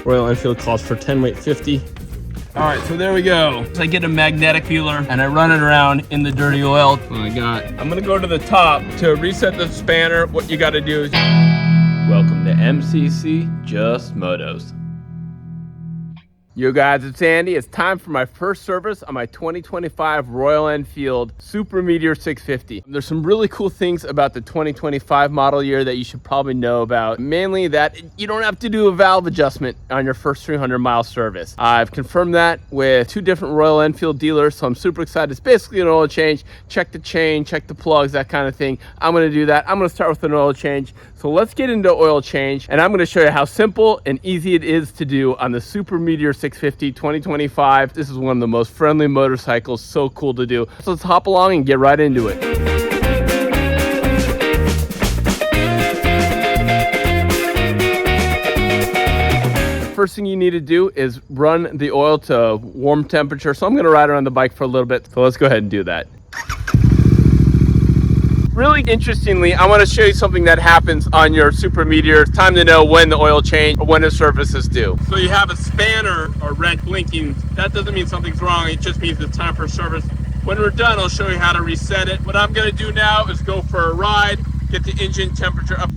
Royal Enfield calls for 10 weight 50. All right, so there we go. So I get a magnetic peeler and I run it around in the dirty oil. I'm gonna go to the top to reset the spanner. What you gotta do is, welcome to MCC Just Motos. Yo guys, it's Andy. It's time for my first service on my 2025 Royal Enfield Super Meteor 650. There's some really cool things about the 2025 model year that you should probably know about. Mainly that you don't have to do a valve adjustment on your first 300-mile service. I've confirmed that with 2 different Royal Enfield dealers, so I'm super excited. It's basically an oil change. Check the chain, check the plugs, that kind of thing. I'm gonna do that. I'm gonna start with an oil change. So let's get into oil change, and I'm gonna show you how simple and easy it is to do on the Super Meteor 650 2025. This is one of the most friendly motorcycles, so cool to do. So let's hop along and get right into it. First thing you need to do is run the oil to warm temperature. So I'm gonna ride around the bike for a little bit. So let's go ahead and do that. Really interestingly, I want to show you something that happens on your Super Meteor. It's time to know when the oil change or when the service is due. So you have a spanner or red blinking. That doesn't mean something's wrong. It just means it's time for service. When we're done, I'll show you how to reset it. What I'm going to do now is go for a ride, get the engine temperature up.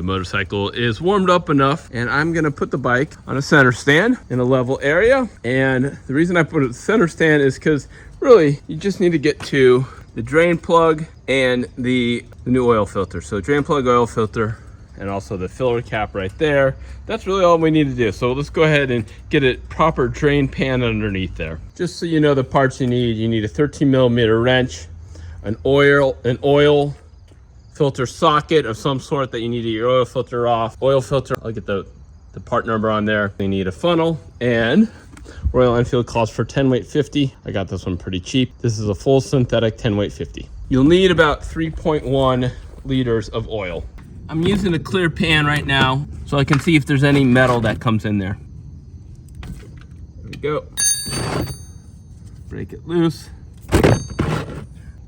Motorcycle is warmed up enough, and I'm gonna put the bike on a center stand in a level area. And the reason I put it at the center stand is because really you just need to get to the drain plug and the new oil filter. So drain plug, oil filter, and also the filler cap right there. That's really all we need to do. So let's go ahead and get a proper drain pan underneath there. Just so you know the parts you need a 13mm wrench, an oil filter socket of some sort that you need to get your oil filter off. Oil filter, I'll get the part number on there. You need a funnel, and Royal Enfield calls for 10 weight 50. I got this one pretty cheap. This is a full synthetic 10 weight 50. You'll need about 3.1 liters of oil. I'm using a clear pan right now so I can see if there's any metal that comes in there. There we go. Break it loose.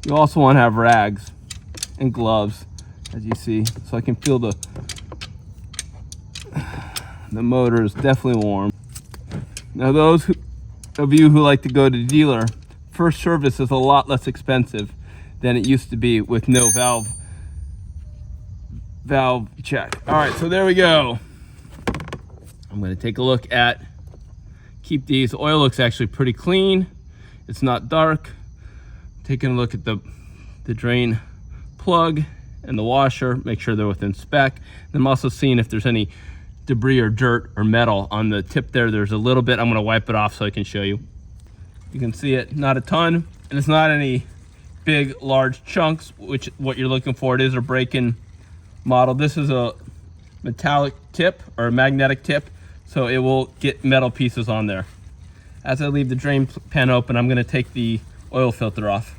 You also want to have rags and gloves, as you see, so I can feel the motor is definitely warm. Now those of you who like to go to the dealer, first service is a lot less expensive than it used to be with no valve check. All right, so there we go. I'm going to take a look at, keep these. Oil looks actually pretty clean. It's not dark. Taking a look at the drain plug and the washer, make sure they're within spec. And I'm also seeing if there's any debris or dirt or metal on the tip there. There's a little bit. I'm going to wipe it off so I can show you. You can see it, not a ton, and it's not any big large chunks, which what you're looking for. It is a break-in model. This is a metallic tip or a magnetic tip, so it will get metal pieces on there. As I leave the drain pan open, I'm going to take the oil filter off.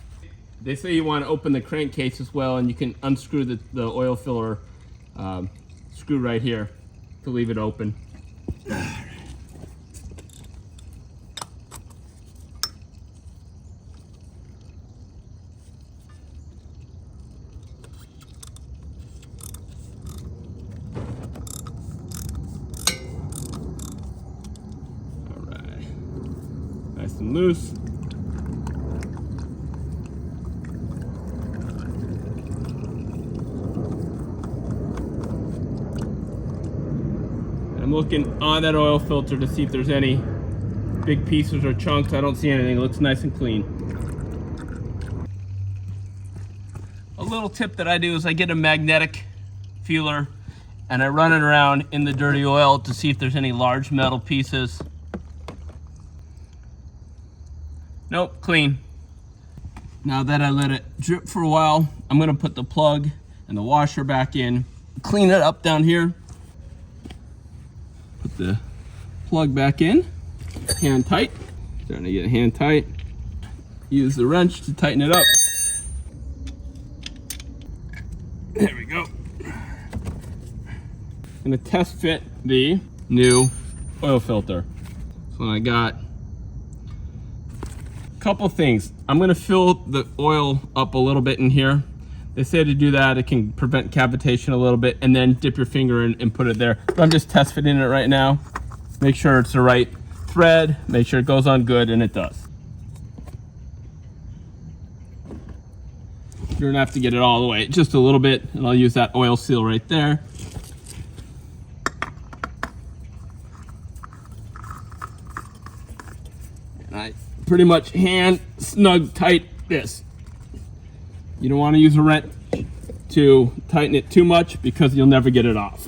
They say you want to open the crankcase as well, and you can unscrew the oil filler screw right here to leave it open. All right, nice and loose. I'm looking on that oil filter to see if there's any big pieces or chunks. I don't see anything. It looks nice and clean. A little tip that I do is I get a magnetic feeler and I run it around in the dirty oil to see if there's any large metal pieces. Nope, clean. Now that I let it drip for a while, I'm gonna put the plug and the washer back in, clean it up down here. Put the plug back in, hand tight. Starting to get hand tight. Use the wrench to tighten it up. I'm gonna test fit the new oil filter. So I got a couple things. I'm gonna fill the oil up a little bit in here. They say to do that, it can prevent cavitation a little bit, and then dip your finger in and put it there. But I'm just test fitting it right now. Make sure it's the right thread, make sure it goes on good, and it does. You don't have to get it all the way, just a little bit, and I'll use that oil seal right there. And I pretty much hand snug tight this. You don't want to use a wrench to tighten it too much because you'll never get it off.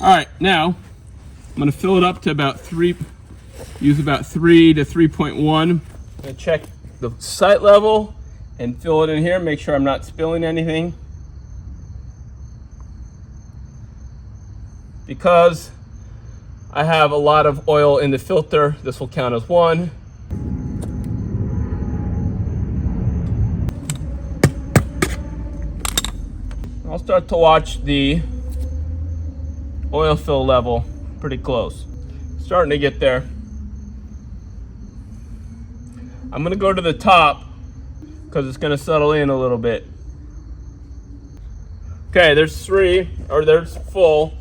All right, now I'm going to fill it up to about 3 to 3.1. I'm going to check the sight level and fill it in here, make sure I'm not spilling anything. Because I have a lot of oil in the filter, this will count as 1. I'll start to watch the oil fill level pretty close. Starting to get there. I'm gonna go to the top because it's gonna settle in a little bit. Okay, there's full.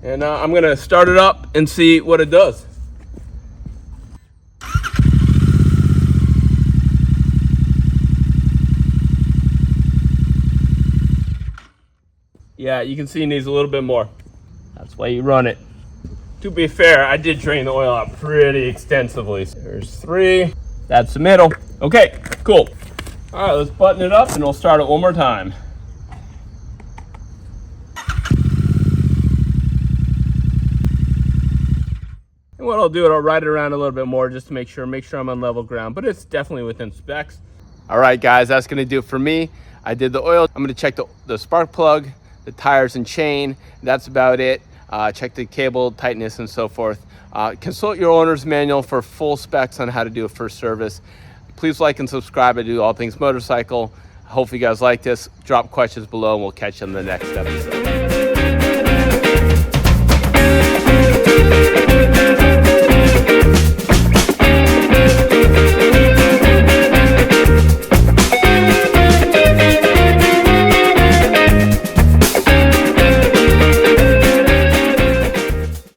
And I'm gonna start it up and see what it does. Yeah, you can see it needs a little bit more. That's why you run it. To be fair, I did drain the oil out pretty extensively. There's 3. That's the middle. Okay, cool. All right, let's button it up and we'll start it one more time. And what I'll do is I'll ride it around a little bit more just to make sure I'm on level ground, but it's definitely within specs. All right, guys, that's gonna do it for me. I did the oil. I'm gonna check the spark plug, the tires and chain. That's about it. Check the cable tightness and so forth. Consult your owner's manual for full specs on how to do a first service. Please like and subscribe. I do all things motorcycle. Hopefully you guys like this. Drop questions below and we'll catch you in the next episode.